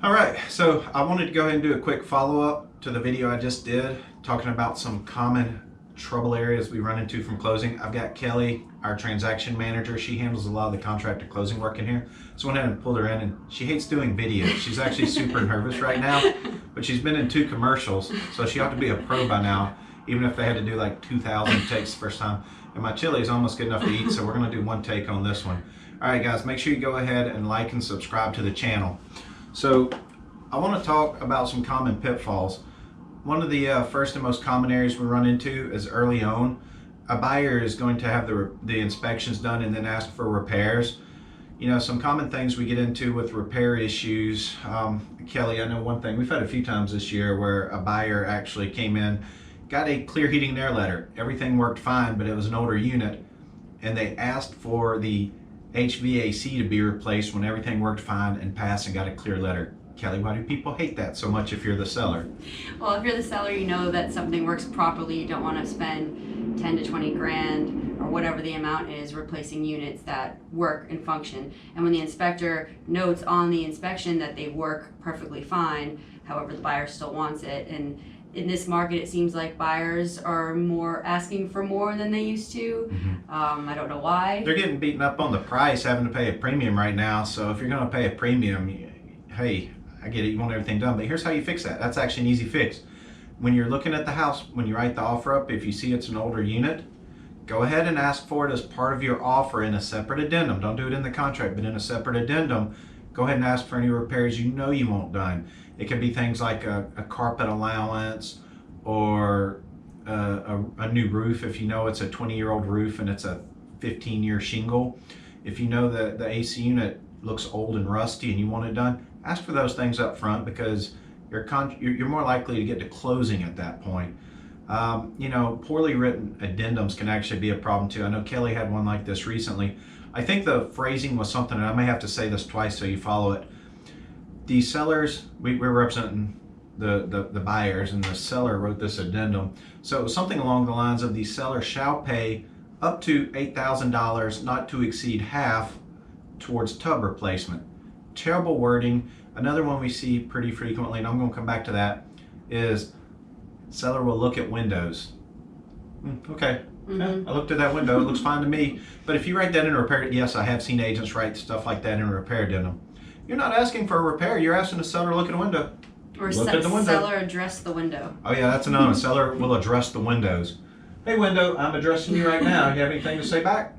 All right, so I wanted to go ahead and do a quick follow-up to the video I just did, talking about some common trouble areas we run into from closing. I've got Kelly, our transaction manager. She handles a lot of the contract to closing work in here. So I went ahead and pulled her in, and she hates doing videos. She's actually super nervous right now, but she's been in 2 commercials, so she ought to be a pro by now, even if they had to do like 2,000 takes the first time. And my chili is almost good enough to eat, so we're gonna do 1 take on this one. All right, guys, make sure you go ahead and like and subscribe to the channel. So I want to talk about some common pitfalls. One of the first and most common areas we run into is early on. A buyer is going to have the inspections done and then ask for repairs. You know, some common things we get into with repair issues. Kelly, I know one thing, we've had a few times this year where a buyer actually came in, got a clear heating and air letter. Everything worked fine, but it was an older unit, and they asked for the HVAC to be replaced when everything worked fine and passed and got a clear letter. Kelly, why do people hate that so much if you're the seller? Well, if you're the seller, you know that something works properly. You don't want to spend 10 to 20 grand or whatever the amount is replacing units that work and function. And when the inspector notes on the inspection that they work perfectly fine, however, the buyer still wants it. And in this market, it seems like buyers are asking for more than they used to. I don't know why. They're getting beaten up on the price, having to pay a premium right now. So if you're going to pay a premium, hey, I get it, you want everything done, but here's how you fix that. That's actually an easy fix. When you're looking at the house, when you write the offer up, if you see it's an older unit, go ahead and ask for it as part of your offer in a separate addendum. Don't do it in the contract, but in a separate addendum, go ahead and ask for any repairs you know you want done. It could be things like a carpet allowance or a new roof if you know it's a 20-year-old roof and it's a 15-year shingle. If you know that the AC unit looks old and rusty and you want it done, ask for those things up front because you're more likely to get to closing at that point. You know, poorly written addendums can actually be a problem too. I know Kelly had one like this recently. I think the phrasing was something, and I may have to say this twice so you follow it. The sellers, we're representing the buyers, and the seller wrote this addendum. So it was something along the lines of the seller shall pay up to $8,000, not to exceed half, towards tub replacement. Terrible wording. Another one we see pretty frequently, and I'm going to come back to that, is seller will look at windows. Okay, yeah, I looked at that window, it looks fine to me. But if you write that in a repair, yes, I have seen agents write stuff like that in a repair addendum. You're not asking for a repair, you're asking the seller to look at a window. Or seller address the window. Oh yeah, that's another one. Seller will address the windows. Hey window, I'm addressing you right now. You have anything to say back?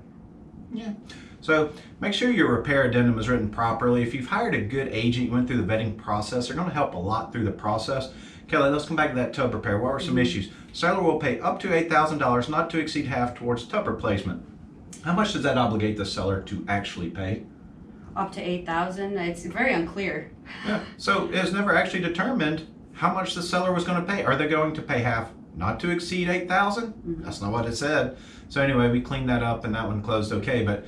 Yeah. So make sure your repair addendum is written properly. If you've hired a good agent, you went through the vetting process, they're going to help a lot through the process. Kelly, let's come back to that tub repair. What were some issues? Seller will pay up to $8,000, not to exceed half, towards tub replacement. How much does that obligate the seller to actually pay? Up to $8,000. It's very unclear. Yeah. So it's never actually determined how much the seller was going to pay. Are they going to pay half, not to exceed $8,000? That's not what it said. So anyway, we cleaned that up and that one closed okay. But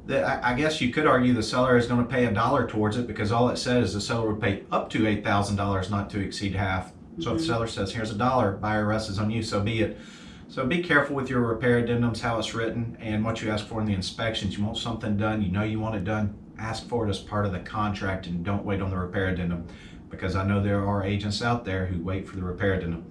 I guess you could argue the seller is going to pay $1 towards it because all it said is the seller would pay up to $8,000, not to exceed half. So if the seller says, here's $1, buyer rests is on you, so be it. So be careful with your repair addendums, how it's written, and what you ask for in the inspections. You want something done, you know you want it done, ask for it as part of the contract and don't wait on the repair addendum, because I know there are agents out there who wait for the repair addendum.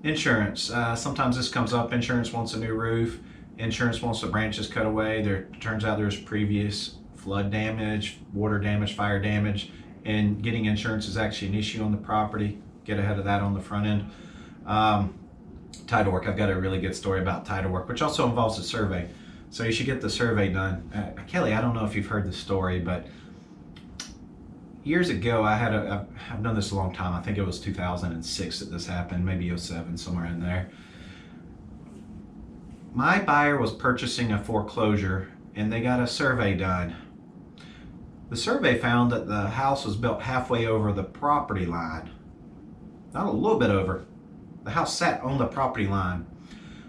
Insurance, sometimes this comes up. Insurance wants a new roof. Insurance wants the branches cut away. Turns out there's previous flood damage, water damage, fire damage, and getting insurance is actually an issue on the property. Get ahead of that on the front end. Title work, I've got a really good story about title work, which also involves a survey. So you should get the survey done. Kelly, I don't know if you've heard the story, but years ago I've done this a long time. I think it was 2006 that this happened, maybe 07, somewhere in there. My buyer was purchasing a foreclosure and they got a survey done. The survey found that the house was built halfway over the property line. Not a little bit over. The house sat on the property line.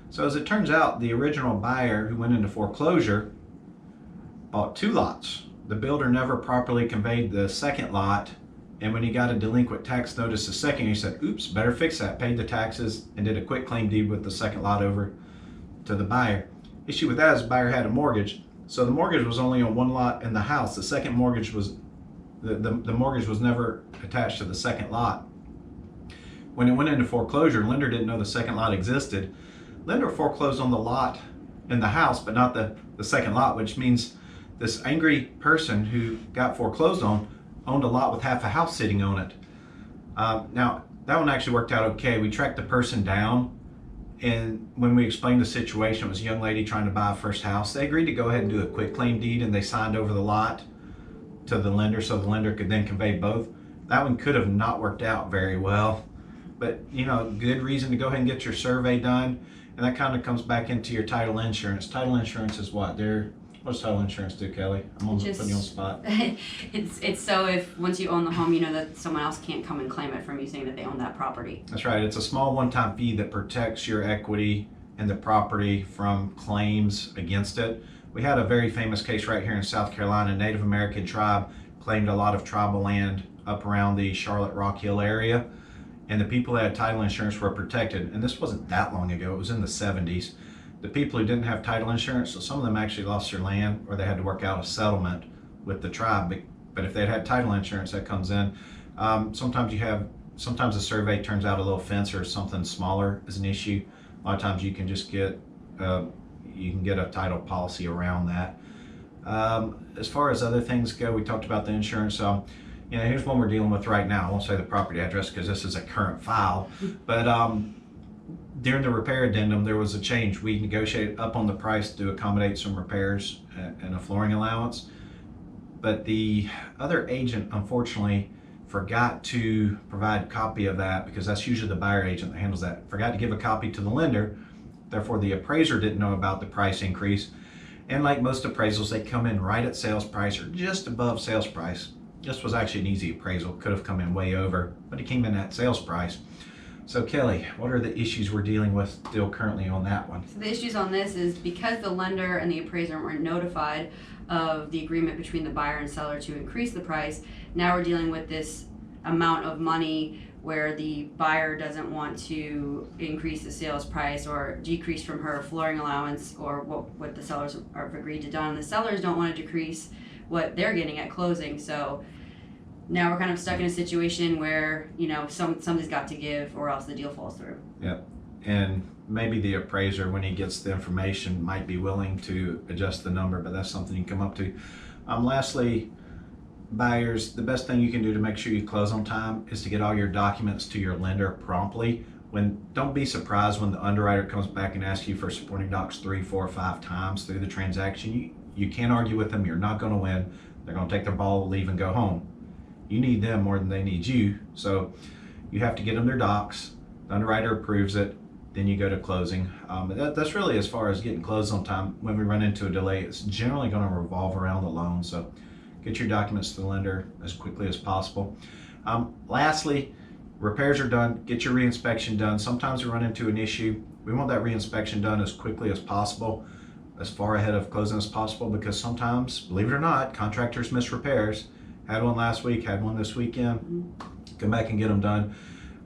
So as it turns out, the original buyer who went into foreclosure bought 2 lots. The builder never properly conveyed the second lot, and when he got a delinquent tax notice the second, he said, oops, better fix that, paid the taxes, and did a quick claim deed with the second lot over to the buyer. Issue with that is the buyer had a mortgage, so the mortgage was only on 1 lot in the house. The second The mortgage was never attached to the second lot. When it went into foreclosure, lender didn't know the second lot existed. Lender foreclosed on the lot in the house, but not the second lot, which means this angry person who got foreclosed on owned a lot with half a house sitting on it. Now, that one actually worked out okay. We tracked the person down, and when we explained the situation, it was a young lady trying to buy a first house. They agreed to go ahead and do a quitclaim deed, and they signed over the lot to the lender so the lender could then convey both. That one could have not worked out very well, but good reason to go ahead and get your survey done. And that kind of comes back into your title insurance. Title insurance is what? What does title insurance do, Kelly? I'm putting you on the spot. It's so if once you own the home, you know that someone else can't come and claim it from you saying that they own that property. That's right. It's a small one-time fee that protects your equity and the property from claims against it. We had a very famous case right here in South Carolina. A Native American tribe claimed a lot of tribal land up around the Charlotte Rock Hill area, and the people that had title insurance were protected. And this wasn't that long ago. It was in the 70s. The people who didn't have title insurance, so some of them actually lost their land, or they had to work out a settlement with the tribe. But if they'd had title insurance, that comes in. Sometimes the survey turns out a little fence or something smaller is an issue. A lot of times you can just get a title policy around that. As far as other things go, we talked about the insurance. Here's one we're dealing with right now. I won't say the property address because this is a current file, but during the repair addendum, there was a change. We negotiated up on the price to accommodate some repairs and a flooring allowance. But the other agent, unfortunately, forgot to provide a copy of that, because that's usually the buyer agent that handles that. Forgot to give a copy to the lender. Therefore, the appraiser didn't know about the price increase. And like most appraisals, they come in right at sales price or just above sales price. This was actually an easy appraisal. Could have come in way over, but it came in at sales price. So Kelly, what are the issues we're dealing with still currently on that one? So the issues on this is because the lender and the appraiser weren't notified of the agreement between the buyer and seller to increase the price, now we're dealing with this amount of money where the buyer doesn't want to increase the sales price or decrease from her flooring allowance or what the sellers have agreed to done. The sellers don't want to decrease what they're getting at closing. So now we're kind of stuck in a situation where, something's got to give or else the deal falls through. Yep. And maybe the appraiser, when he gets the information, might be willing to adjust the number, but that's something you can come up to. Lastly, buyers, the best thing you can do to make sure you close on time is to get all your documents to your lender promptly. Don't be surprised when the underwriter comes back and asks you for supporting docs 3, 4, 5 times through the transaction. You can't argue with them. You're not going to win. They're going to take their ball, leave, and go home. You need them more than they need you. So you have to get them their docs. The underwriter approves it. Then you go to closing. That's really as far as getting closed on time. When we run into a delay, it's generally going to revolve around the loan. So get your documents to the lender as quickly as possible. Lastly, repairs are done. Get your reinspection done. Sometimes we run into an issue. We want that reinspection done as quickly as possible, as far ahead of closing as possible, because sometimes, believe it or not, contractors miss repairs. Had one last week, had one this weekend. Come back and get them done.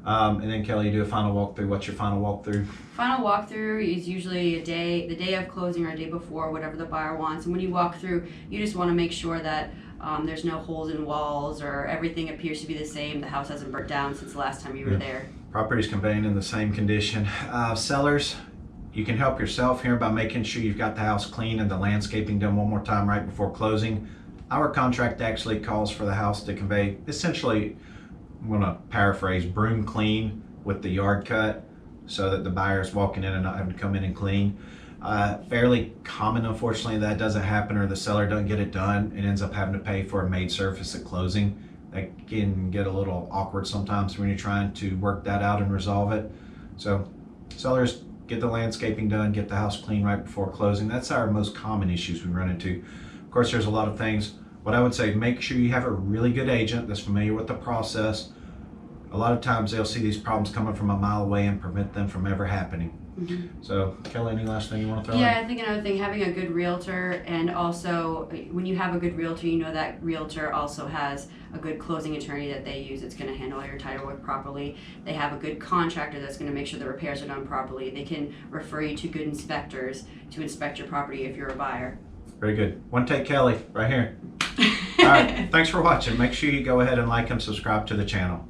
And then Kelly, you do a final walkthrough. What's your final walkthrough? Final walkthrough is usually the day of closing or a day before, whatever the buyer wants. And when you walk through, you just want to make sure that there's no holes in walls or everything appears to be the same. The house hasn't burnt down since the last time you were there. Property's conveying in the same condition. Sellers, you can help yourself here by making sure you've got the house clean and the landscaping done one more time right before closing. Our contract actually calls for the house to convey, essentially, I'm going to paraphrase, broom clean with the yard cut, so that the buyer's walking in and not having to come in and clean. Fairly common, unfortunately, that doesn't happen, or the seller doesn't get it done and ends up having to pay for a made surface at closing. That can get a little awkward sometimes when you're trying to work that out and resolve it. So sellers, get the landscaping done, get the house clean right before closing. That's our most common issues we run into. Of course, there's a lot of things. What I would say, make sure you have a really good agent that's familiar with the process. A lot of times they'll see these problems coming from a mile away and prevent them from ever happening. So Kelly, any last thing you want to throw in? I think another thing, having a good realtor, and also when you have a good realtor, you know that realtor also has a good closing attorney that they use. It's going to handle all your title work properly. They have a good contractor that's going to make sure the repairs are done properly. They can refer you to good inspectors to inspect your property if you're a buyer. Very good. One take Kelly, right here. All right. Thanks for watching. Make sure you go ahead and like and subscribe to the channel.